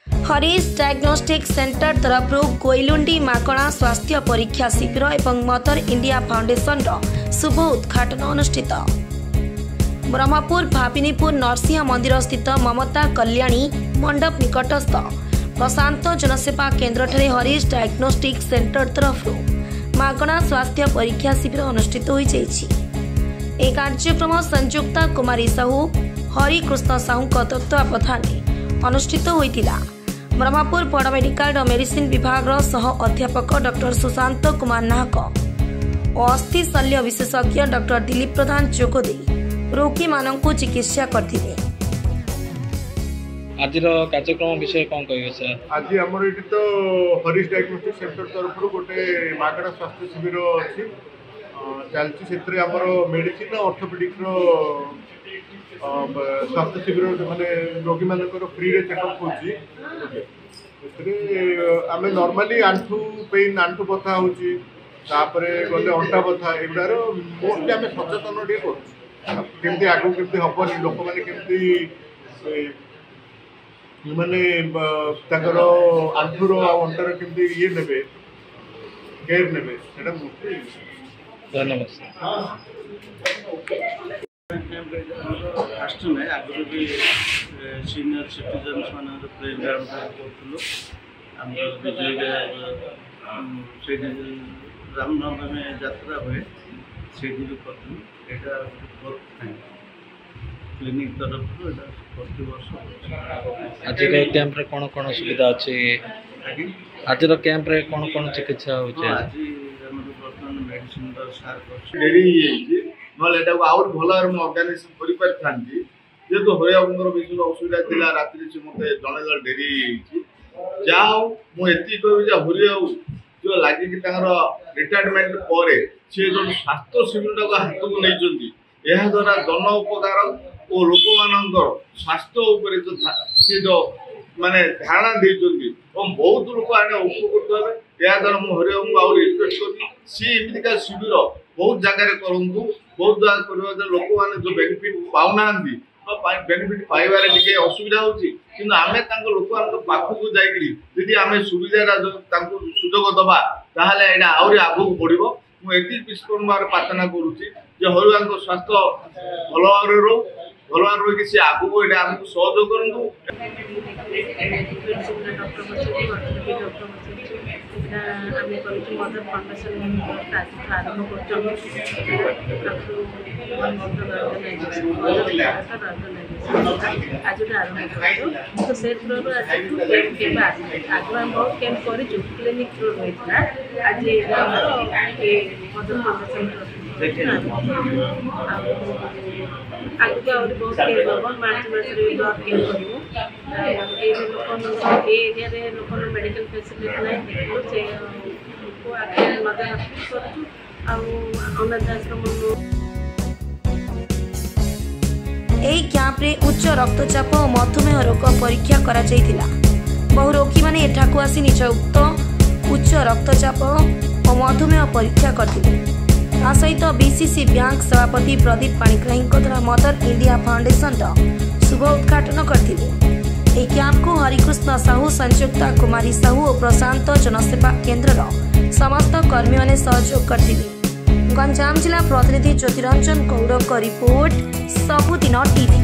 Harish diagnostic centre तरफ कोइलुंडी मागणा स्वास्थ्य परीक्षा शिविर एवं मदर इंडिया फाउंडेशन शुभ उद्घाटन अनुष्ठित। ब्रह्मपुर भाविनीपुर नरसिंह मंदिर स्थित ममता कल्याणी मंडप निकटस्थ प्रशांत जनसेवा केन्द्र ठारे हरीश डायग्नोस्टिक सेंटर तरफ मागणा स्वास्थ्य परीक्षा शिविर अनुष्ठित हो यह कार्यक्रम संयुक्ता कुमारी साहू हरिकृष्ण साहू तत्वावधाने अनुष्ठित होइतिला। ब्रह्मपुर बड़ मेडिकल मेडिसिन विभाग सह अध्यापक डॉक्टर सुशांत कुमार नाहक और अस्थि शल्य विशेषज्ञ डॉक्टर दिलीप प्रधान जोगदे रोगी मानक चिकित्सा करथिले। आज कार्यक्रम विषय कौन कहिए सर? आज आमर ये तो हरीश डायग्नोस्टिक सेंटर तरफ गोटे मागणा स्वास्थ्य शिविर अच्छी चलती से आमर मेडिसिन ऑर्थोपेडिक स्वास्थ्य शिविर मैंने रोगी मान फ्री चेकअप होची। आम नॉर्मली आंठू पेन आंठू बथा होची गले अंटा बथा एगुड़ार मोस्टली आम सचेतन टे करमती आगू केमती हेनी लोक मैंने केमती माने आंठूर अंटार केमती ये ने केयर ने धन्यवाद। फास्ट में आगुरी भी सीनियर सिटीजन्स मान प्रोग्राम करूँ आम विजय से रामनवमी यात्रा हुए से करूँ यहाँ क्लिनिक तरफ प्रति वर्ष। आज कैंप रे कौन कौन सुविधा अच्छी? आज कैंप रे कौन कौन चिकित्सा होचे? आज बर्तमान मेडिसिन सार डेरी ना आउट भल अर्गानाइजेसन कर जेहेतु हरिबाबूर विशेष असुविधा थी राति से मत जन डेरी जाओ मुझे कहबी हरिबाबू जो लगे रिटायरमेंट पर सी जो स्वास्थ्य शिविर हाथ को नहीं यह द्वारा जन उपकार और लोक मान स्वास्थ्य सी जो माने धारणा देते बहुत लोग आने उपकृत हे या द्वारा मुझे हरिबाबू आउ रिक्वेस्ट करी सी एमतीका शिविर बहुत जगह करूँ बहुत जगह कर लोक मैंने जो बेनिफिट पाऊना बेनिफिट पाइबार टे असुविधा होमें लोक पाखक जाकि आम सुविधा सुजोग दबा ताहले यहाँ आहरी आगू बढ़ो मुझे विश्व प्रार्थना करुच्ची हरिबाबू स्वास्थ्य भल भाव रो भल भाव रही सी आगू ये आमको सहयोग करूँ। आम कर मदर फाउंडेशन आरंभ आज आरंभ कर तो से थ्रो आगे आम बहुत कैंप कर क्लिनिक थ्रो रही आज मदर फाउंडेशन आगे आहरी बहुत कैंप हम मार्च मसरे ब्लड कैंप करूँ ये एरिया लोक मेडिकल फैसिलिटी ना देखो से आगे मदर अनाथ आश्रम एही कैंप रे उच्च रक्तचाप और मधुमेह रोग परीक्षा करा जायतिला। बहु रोगी माने एठाकु आसी निज उक्त उच्च रक्तचाप और मधुमेह परीक्षा करथिले। आ सहित बीसीसी बैंक सभापति प्रदीप पाणिग्राही द्वारा मदर इंडिया फाउंडेशन शुभ उद्घाटन करथिले। एही कैंप को हरिकृष्ण साहू संयुक्ता कुमारी साहू और प्रशांत जनसेवा केन्द्र समस्त कर्मी माने सहयोग करथिले। गंजाम जिला प्रतिनिधि ज्योतिरंजन गौड़ रिपोर्ट सबुदिन टीवी।